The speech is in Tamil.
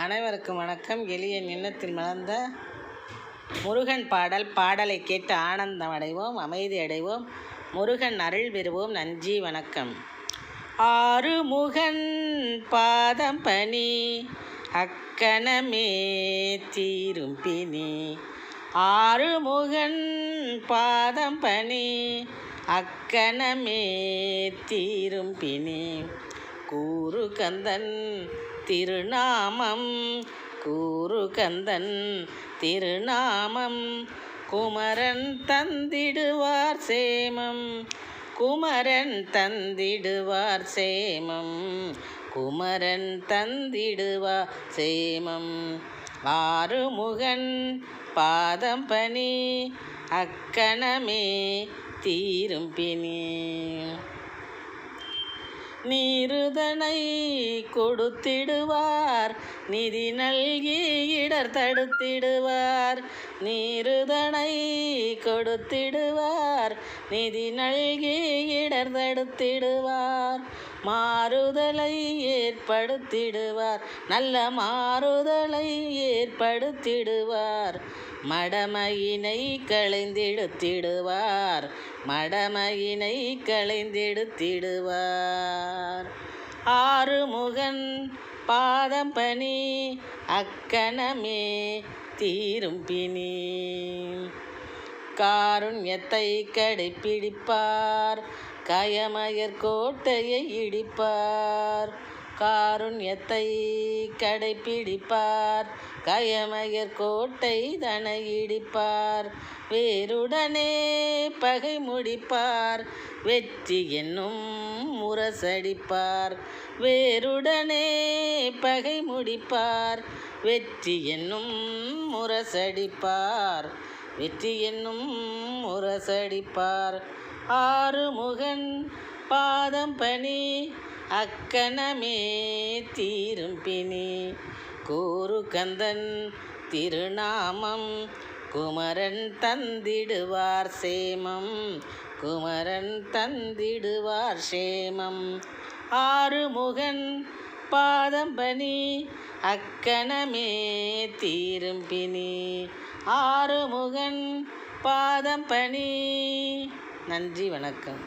அனைவருக்கும் வணக்கம். எளிய எண்ணத்தில் மலர்ந்த முருகன் பாடலை கேட்டு ஆனந்தம் அடைவோம், அமைதி அடைவோம், முருகன் அருள் பெறுவோம். நன்றி, வணக்கம். ஆறுமுகன் பாதம் பணி அக்கணமே தீரும் பிணி. ஆறுமுகன் பாதம் பணி அக்கணமே தீரும் பிணி. கூறு கந்தன் திருநாமம், கூறு கந்தன் திருநாமம், குமரன் தந்திடுவார் சேமம், குமரன் தந்திடுவார் சேமம், குமரன் தந்திடுவார் சேமம். ஆறுமுகன் பாதம் பணி அக்கணமே தீரும் பிணி. நீருதனை கொடுத்திடுவார், நிதி நல்கி இடர் தடுத்திடுவார். நீருதனை கொடுத்திடுவார், நிதி நல்கி இடர் தடுத்திடுவார். மாறுதலை ஏற்படுத்திடுவார், நல்ல மாறுதலை ஏற்படுத்திடுவார். மடமையினை களைந்தெடுத்திடுவார், மடமையினை களைந்தெடுத்திடுவார். ஆறுமுகன் பாதம் பணி அக்கணமே தீரும் பிணி. காருண்யத்தை கடைப்பிடிப்பார், கயமயர் கோட்டையை இடிப்பார். காருண்யத்தை கடைப்பிடிப்பார், கயமயர் கோட்டை தனை இடிப்பார். வேருடனே பகை முடிப்பார், வெற்றி என்னும் முரசடிப்பார். வேருடனே பகை முடிப்பார், வெற்றி என்னும் முரசடிப்பார், வெற்றி என்னும் முரசடிப்பார். ஆறுமுகன் பாதம் பணி அக்கணமே தீரும் பிணி. கூறு கந்தன் திருநாமம், குமரன் தந்திடுவார் சேமம், குமரன் தந்திடுவார் சேமம். ஆறுமுகன் பாதம் பணி அக்கணமே தீரும் பிணி. ஆறுமுகன் பாதம் பணி. நன்றி, வணக்கம்.